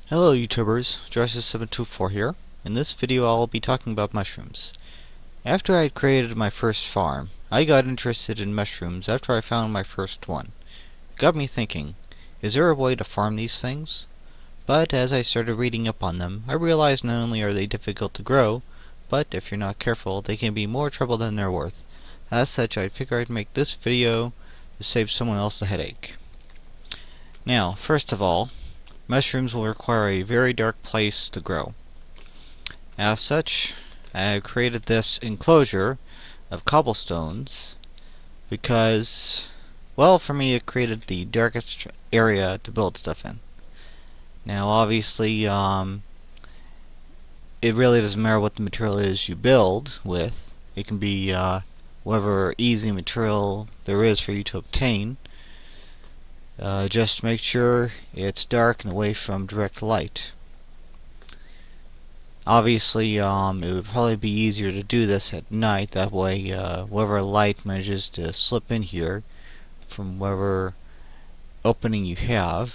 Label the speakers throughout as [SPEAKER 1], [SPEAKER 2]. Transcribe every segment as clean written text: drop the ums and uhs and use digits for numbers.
[SPEAKER 1] Hello YouTubers, Jurassic724 here. In this video I'll be talking about mushrooms. After I had created my first farm, I got interested in mushrooms after I found my first one. It got me thinking, is there a way to farm these things? But as I started reading up on them, I realized not only are they difficult to grow, but if you're not careful, they can be more trouble than they're worth. As such, I figured I'd make this video to save someone else a headache. Now, first of all, mushrooms will require a very dark place to grow. As such, I have created this enclosure of cobblestones because, well, for me it created the darkest area to build stuff in. Now obviously, it really doesn't matter what the material is you build with. It can be whatever easy material there is for you to obtain. Just make sure it's dark and away from direct light. Obviously, it would probably be easier to do this at night. That way, whatever light manages to slip in here from whatever opening you have,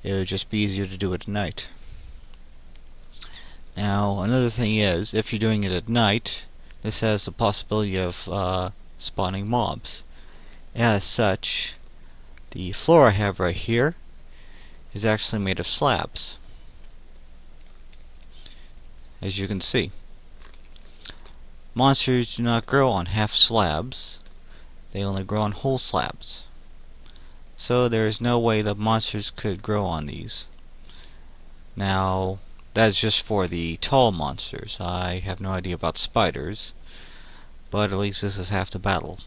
[SPEAKER 1] it would just be easier to do it at night. Now, another thing is, if you're doing it at night, this has the possibility of spawning mobs. As such, the floor I have right here is actually made of slabs, as you can see. Monsters do not grow on half slabs, they only grow on whole slabs. So there is no way that monsters could grow on these. Now, that's just for the tall monsters. I have no idea about spiders, but at least this is half the battle.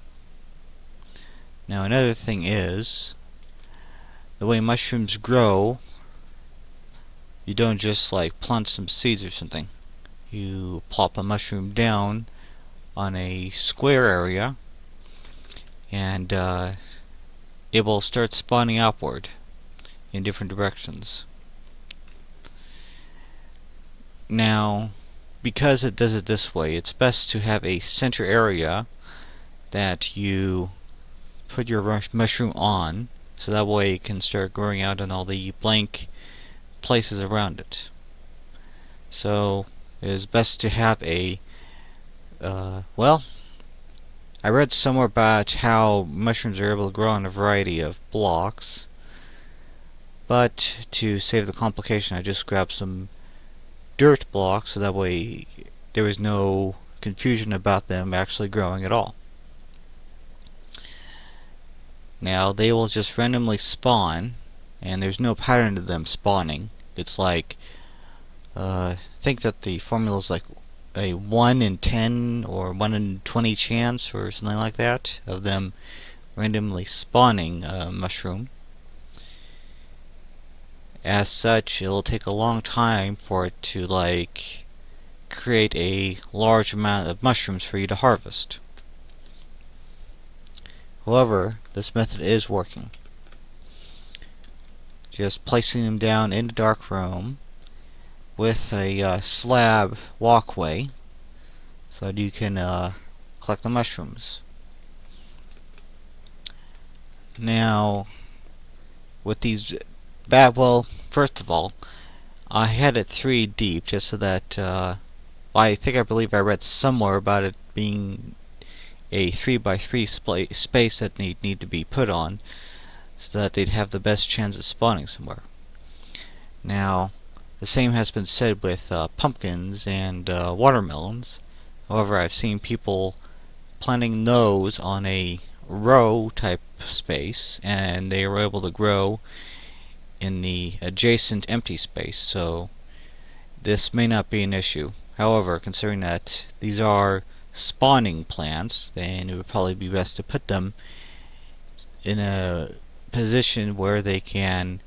[SPEAKER 1] Now another thing is, the way mushrooms grow, you don't just like plant some seeds or something. You plop a mushroom down on a square area and it will start spawning outward in different directions. Now, because it does it this way, it's best to have a center area that you put your mushroom on, so that way it can start growing out in all the blank places around it. So it is best to have a well, I read somewhere about how mushrooms are able to grow on a variety of blocks, but to save the complication I just grabbed some dirt blocks, so that way there is no confusion about them actually growing at all. Now they will just randomly spawn, and there's no pattern to them spawning. It's like, I think that the formula is like a 1 in 10 or 1 in 20 chance or something like that of them randomly spawning a mushroom. As such, it'll take a long time for it to like create a large amount of mushrooms for you to harvest. However, this method is working. Just placing them down in a dark room with a slab walkway so that you can collect the mushrooms. Now, with these well, first of all, I had it 3 deep just so that I believe I read somewhere about it being a 3x3 space that need to be put on so that they'd have the best chance of spawning somewhere. Now, the same has been said with pumpkins and watermelons. However, I've seen people planting those on a row type space, and they were able to grow in the adjacent empty space, so this may not be an issue. However, considering that these are spawning plants, then it would probably be best to put them in a position where they can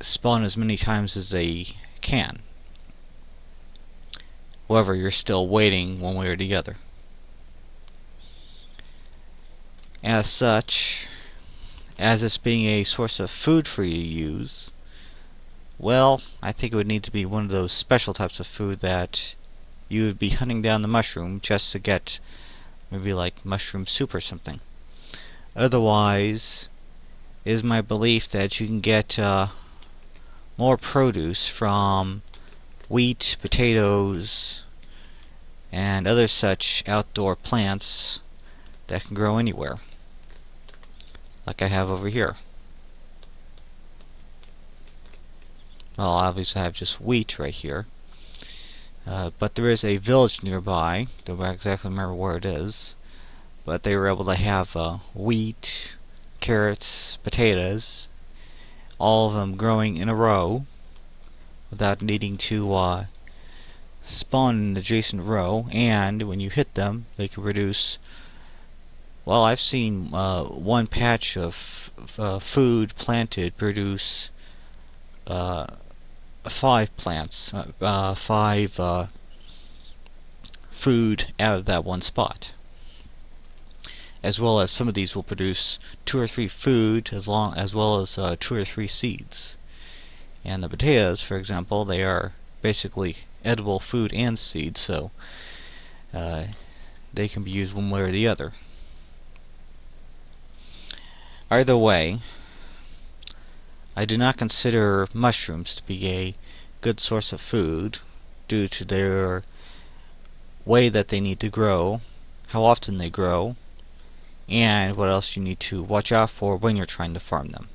[SPEAKER 1] spawn as many times as they can. However, you're still waiting one way or the other. As such, as this being a source of food for you to use, well, I think it would need to be one of those special types of food that you would be hunting down the mushroom just to get maybe like mushroom soup or something. Otherwise, It is my belief that you can get more produce from wheat, potatoes, and other such outdoor plants that can grow anywhere, like I have over here. Well, obviously I have just wheat right here, but there is a village nearby. Don't exactly remember where it is, but they were able to have wheat, carrots, potatoes, all of them growing in a row without needing to spawn an adjacent row, and when you hit them, they can produce. Well, I've seen one patch of food planted produce 5 plants, 5 food out of that one spot. As well as some of these will produce 2 or 3 food, as well as 2 or 3 seeds. And the potatoes, for example, they are basically edible food and seeds, so they can be used one way or the other. Either way, I do not consider mushrooms to be a good source of food due to their way that they need to grow, how often they grow, and what else you need to watch out for when you're trying to farm them.